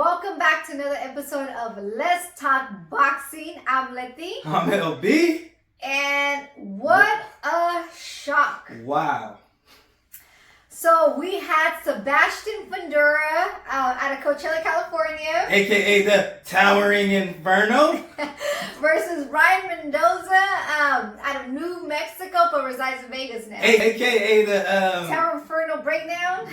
Welcome back to another episode of Let's Talk Boxing. I'm Leti. I'm LB. And what a shock. Wow. So we had Sebastian Fundora out of Coachella, California. AKA the Towering Inferno. Versus Ryan Mendoza out of New Mexico but resides in Vegas now. AKA the Tower Inferno Breakdown.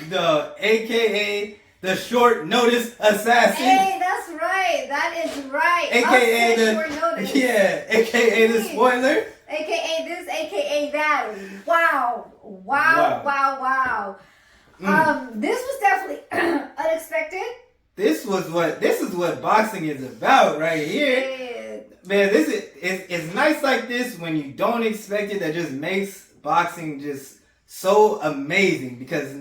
AKA the Short Notice Assassin. Hey, that's right. That is right. AKA the short notice. Yeah, AKA the spoiler. AKA this, AKA that. Wow. This was definitely unexpected. This is what boxing is about right here. Shit. Man, it's nice like this when you don't expect it. That just makes boxing just so amazing because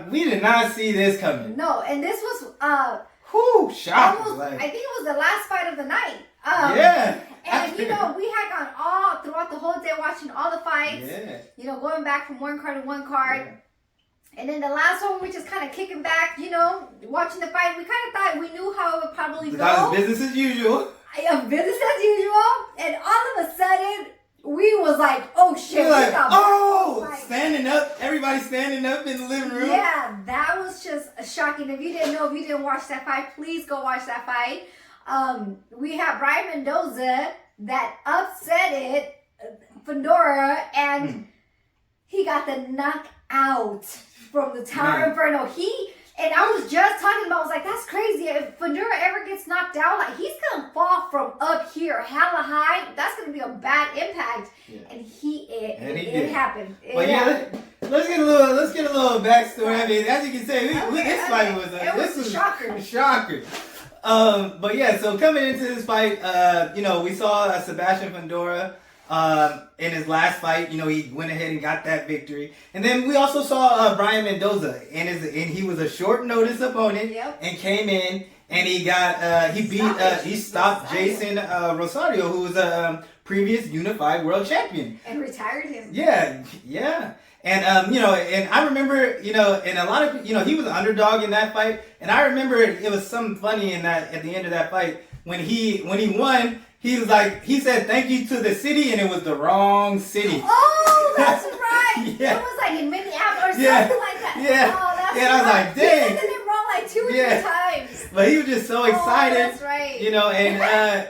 we did not see this coming. No, and this was shocking. I think it was the last fight of the night. Yeah. And we had gone all throughout the whole day watching all the fights. Yeah. Going back from one card to one card. Yeah. And then the last one, we're just kind of kicking back, watching the fight. We kind of thought we knew how it would probably go. That was business as usual. Business as usual. And all of a sudden, we was like, oh shit. We're like, standing up. Everybody standing up in the living room. Yeah, that was just shocking. If you didn't watch that fight, please go watch that fight. We have Ryan Mendoza that upset it, Fundora, and he got the knockout from the Tower Inferno. And I was just talking about, I was like, that's crazy. If Fundora ever gets knocked out, like he's gonna fall from up here hella high. That's gonna be a bad impact. Yeah. And it happened. Let's get a little backstory. I mean, as you can say, this fight was a shocker. But yeah, so coming into this fight, we saw Sebastian Fundora in his last fight. He went ahead and got that victory, and then we also saw Ryan Mendoza, and he was a short notice opponent, and came in and he stopped Jason Rosario, who was a previous unified world champion, and retired him. Yeah. And and I remember, and a lot of he was an underdog in that fight, and I remember it was something funny in that at the end of that fight when he won, he was like, he said thank you to the city, and it was the wrong city. Oh, that's right. Yeah. It was like in Minneapolis or something like that. Yeah. Oh, that's I was like, dang. He said it wrong like 2 or 3 times. But he was just so excited. That's right.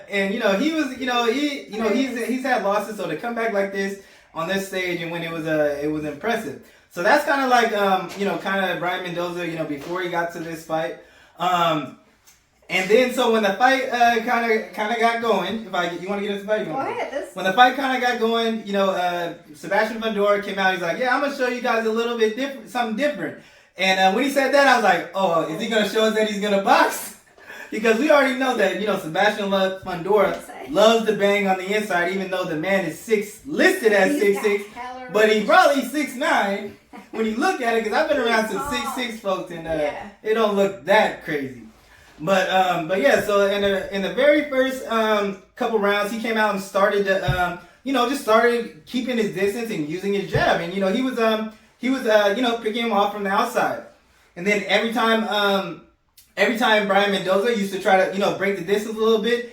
And he was he's had losses, so to come back like this on this stage and when it was impressive. So that's kind of like kind of Ryan Mendoza, before he got to this fight. And then so when the fight kind of got going, you want to get into the fight? Go ahead. When the fight kind of got going, Sebastian Fundora came out. He's like, yeah, I'm gonna show you guys a little bit different, something different. And when he said that, I was like, oh, is he gonna show us that he's gonna box? Because we already know that, Sebastian Fundora loves to bang on the inside, even though the man is listed as 6'6", but he probably 6'9" when you look at it, because I've been around some 6'6" folks, and it don't look that crazy. But yeah, so in the very first couple rounds, he came out and started to, just started keeping his distance and using his jab, and he was picking him off from the outside, and then every time Ryan Mendoza used to try to, break the distance a little bit,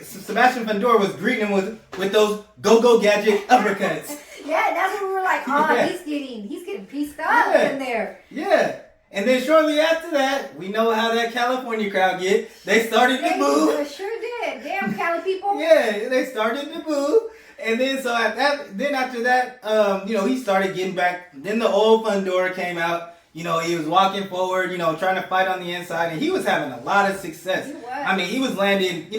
Sebastian Fundora was greeting him with those go-go gadget uppercuts. Yeah, that's when we were like, he's getting pieced up in there. Yeah. And then shortly after that, we know how that California crowd get. They started to boo. They sure did. Damn Cali people. Yeah, they started to boo. And then so after that, he started getting back. Then the old Fundora came out. He was walking forward, trying to fight on the inside, and he was having a lot of success. He was. I mean, he was landing,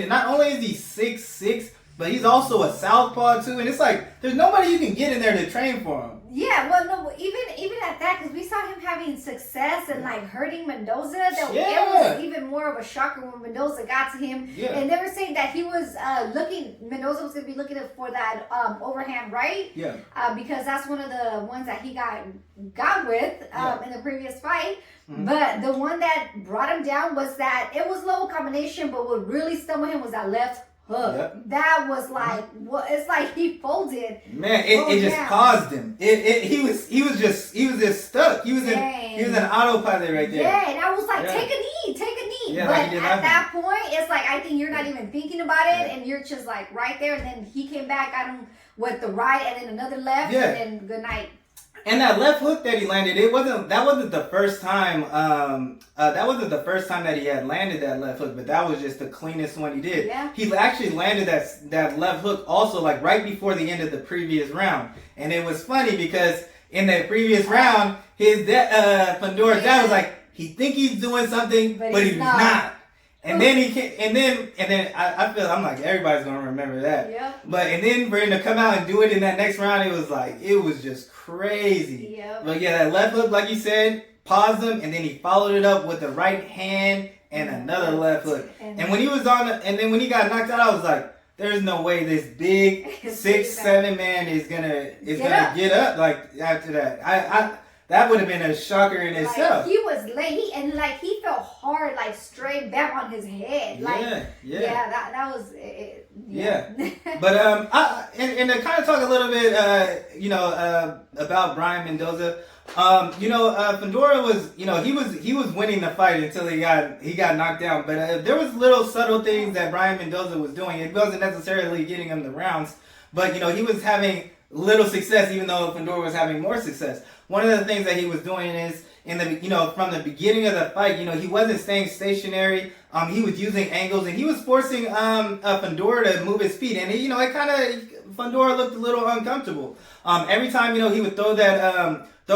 not only is he 6'6", but he's also a southpaw too, and it's like, there's nobody you can get in there to train for him. Yeah, well, no, even at that, because we saw him having success and like hurting Mendoza. It was even more of a shocker when Mendoza got to him. Yeah. And they were saying that he was Mendoza was going to be looking for that overhand right. Yeah. Because that's one of the ones that he got with in the previous fight. Mm-hmm. But the one that brought him down was that it was low combination, but what really stumbled him was that left hook. Yep. That was like, what? It's like he folded. Man, it just caused him. He was just stuck. He was in autopilot right there. Yeah, and I was like, take a knee. Yeah, but like at that point, it's like I think you're not even thinking about it, and you're just like right there. And then he came back at him with the right, and then another left, and then good night. And that left hook that he landed, that wasn't the first time that he had landed that left hook, but that was just the cleanest one he did. Yeah. He actually landed that left hook also like right before the end of the previous round. And it was funny because in that previous round, Fundora's dad was like, he think he's doing something, but he's not. And then I'm like, everybody's gonna remember that. Yep. But and then for him to come out and do it in that next round, it was just crazy. Yep. But yeah, that left hook, like you said, paused him, and then he followed it up with the right hand and another left hook. And when he was and then when he got knocked out, I was like, there's no way this big 6'7" man is gonna get up like after that. That would have been a shocker in itself. He was late, he felt hard, like straight back on his head. That was it. Yeah. But and to kind of talk a little bit, about Brian Mendoza. Fundora was, he was winning the fight until he got knocked down. But there was little subtle things that Brian Mendoza was doing. It wasn't necessarily getting him the rounds, but he was having little success, even though Fundora was having more success. One of the things that he was doing is from the beginning of the fight, he wasn't staying stationary. He was using angles and he was forcing Fundora to move his feet, and Fundora looked a little uncomfortable. Every time he would throw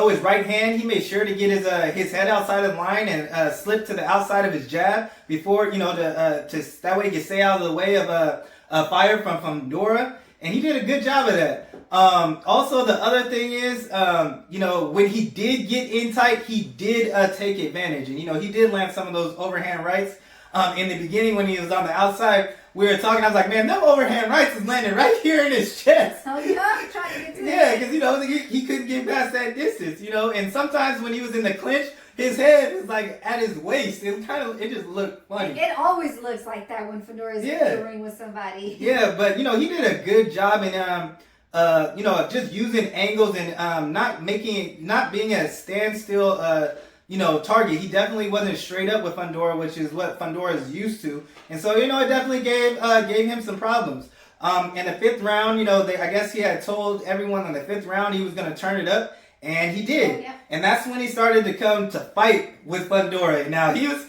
his right hand, he made sure to get his head outside of the line and slip to the outside of his jab before that way he could stay out of the way of a fire from Fundora, and he did a good job of that. Also, the other thing is, when he did get in tight, he did take advantage. And, he did land some of those overhand rights. In the beginning, when he was on the outside, we were talking, I was like, man, them overhand rights is landing right here in his chest. Oh, yeah, trying to get to because, he couldn't get past that distance, and sometimes when he was in the clinch, his head was like at his waist. It just looked funny. It always looks like that when Fundora's in the ring with somebody. Yeah, but, he did a good job in, just using angles and not being a standstill, target. He definitely wasn't straight up with Fundora, which is what Fundora is used to, and so it definitely gave him some problems. In the fifth round, I guess he had told everyone in the fifth round he was going to turn it up, and he did. Oh, yeah. And that's when he started to come to fight with Fundora. Now he was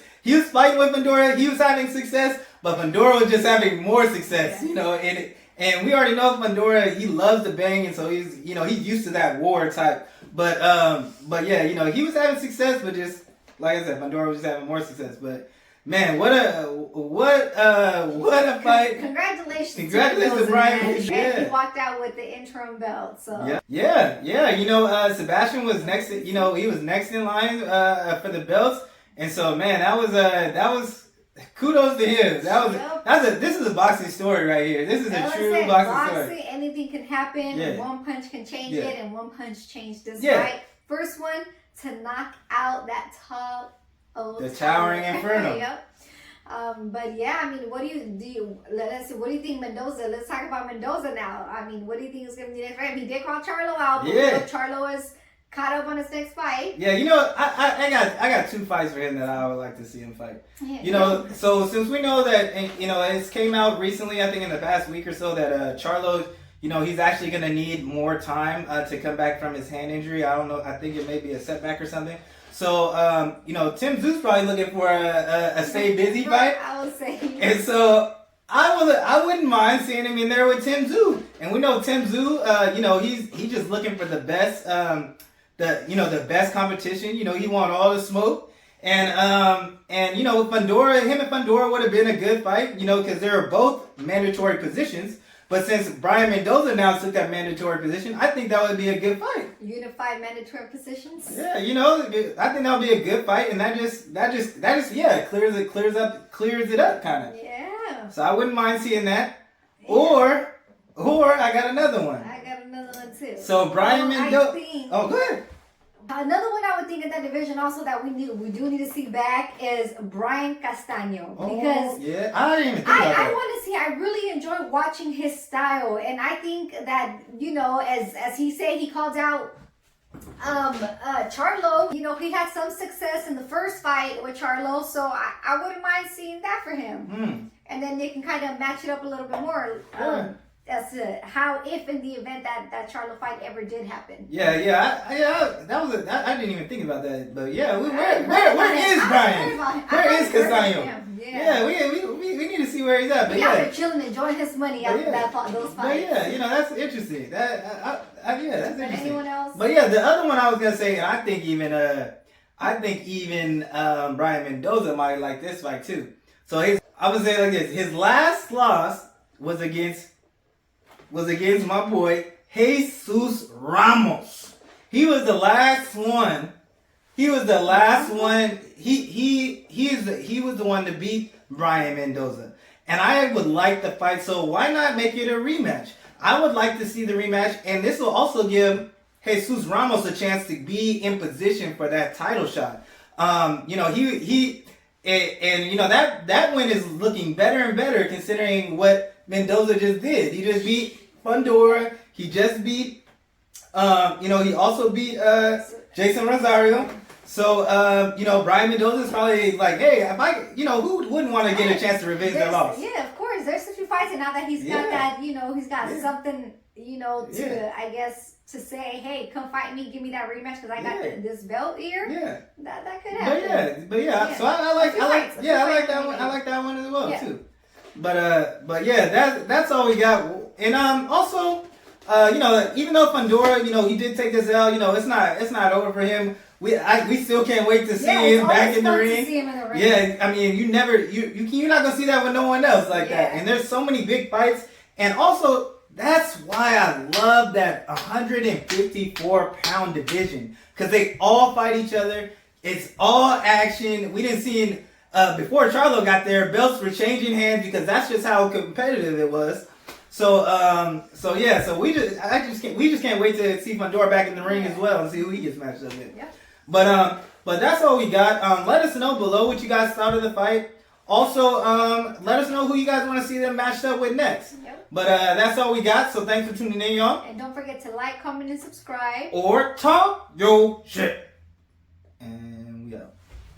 fighting with Fundora. He was having success, but Fundora was just having more success. Yeah. And we already know Fundora, he loves to bang, and so he's used to that war type. But yeah, he was having success, but just like I said, Fundora was just having more success. But man, what a fight! Congratulations to Brian. And he walked out with the interim belt. So yeah. Sebastian was next. He was next in line for the belts, and so man, that was. Kudos to him. This is a boxing story right here. This is a true boxing story. Anything can happen. Yeah. One punch can change it, and one punch changed this fight. First one to knock out that top of the towering Inferno. Yep. But yeah, I mean, what do you think Mendoza? Let's talk about Mendoza now. I mean, what do you think is going to be next fight? He did call Charlo out, but Charlo is caught up on his next fight. Yeah, I got two fights for him that I would like to see him fight. Yeah. So since we know that, it's came out recently, I think in the past week or so, that Charlo, he's actually going to need more time to come back from his hand injury. I don't know. I think it may be a setback or something. So, Tim Tszú's probably looking for a stay busy fight. I would say. And so I wouldn't mind seeing him in there with Tim Tszú. And we know Tim Tszú, he's just looking for the best. The best competition. He want all the smoke, and Fundora, him and Fundora would have been a good fight, because they were both mandatory positions. But since Brian Mendoza now took that mandatory position, I think that would be a good fight. Unified mandatory positions. Yeah, I think that would be a good fight, and that just clears it up kind of. Yeah. So I wouldn't mind seeing that, or I got another one. I got another one too. So Brian Mendoza. Oh, go ahead. Another one I would think in that division also that we do need to see back is Brian Castaño, because yeah, I didn't even think about that. I want to see. I really enjoy watching his style, and I think that, you know, as he said, he called out Charlo. You know, he had some success in the first fight with Charlo, so I wouldn't mind seeing that for him. And then they can kind of match it up a little bit more. As to how, if in the event that Charlo fight ever did happen. Yeah, I didn't even think about that, but yeah, where is Brian? Where is Castaño? Yeah, we need to see where he's at. But yeah, they're chilling, enjoing his money after those fights. But yeah, you know, that's interesting. That's interesting. Anyone else? But yeah, the other one I was gonna say, and I think even Brian Mendoza might like this fight too. So I would say like this: his last loss was against my boy Jesus Ramos. He was the last one. He was the last one. He was the one to beat Brian Mendoza. And I would like the fight, so why not make it a rematch? I would like to see the rematch, and this will also give Jesus Ramos a chance to be in position for that title shot. You know, and you know that win is looking better and better considering what Mendoza just did. He just beat Fundora. He just beat, you know, he also beat Jason Rosario. So, you know, Brian Mendoza is probably like, hey, if I, you know, who wouldn't want to get a chance to revenge their loss? Yeah, of course. There's a few fights, and now that he's got that, you know, he's got something, you know, to, I guess, to say, hey, come fight me, give me that rematch because I got this belt here. Yeah, that could happen. But yeah. So I like that one. I like that one as well too. But yeah, that's all we got. And also, you know, even though Fundora, you know, he did take this L, you know, it's not over for him. We still can't wait to see him back in the ring. Yeah, I mean, you're not gonna see that with no one else like that. And there's so many big fights, and also that's why I love that 154-pound division, because they all fight each other. It's all action. We didn't see before Charlo got there, belts were changing hands because that's just how competitive it was. So we just can't wait to see Fundora back in the ring as well and see who he gets matched up with. Yeah. But that's all we got. Let us know below what you guys thought of the fight. Also, let us know who you guys want to see them matched up with next. Yep. But that's all we got. So thanks for tuning in, y'all. And don't forget to like, comment, and subscribe. Or talk your shit. And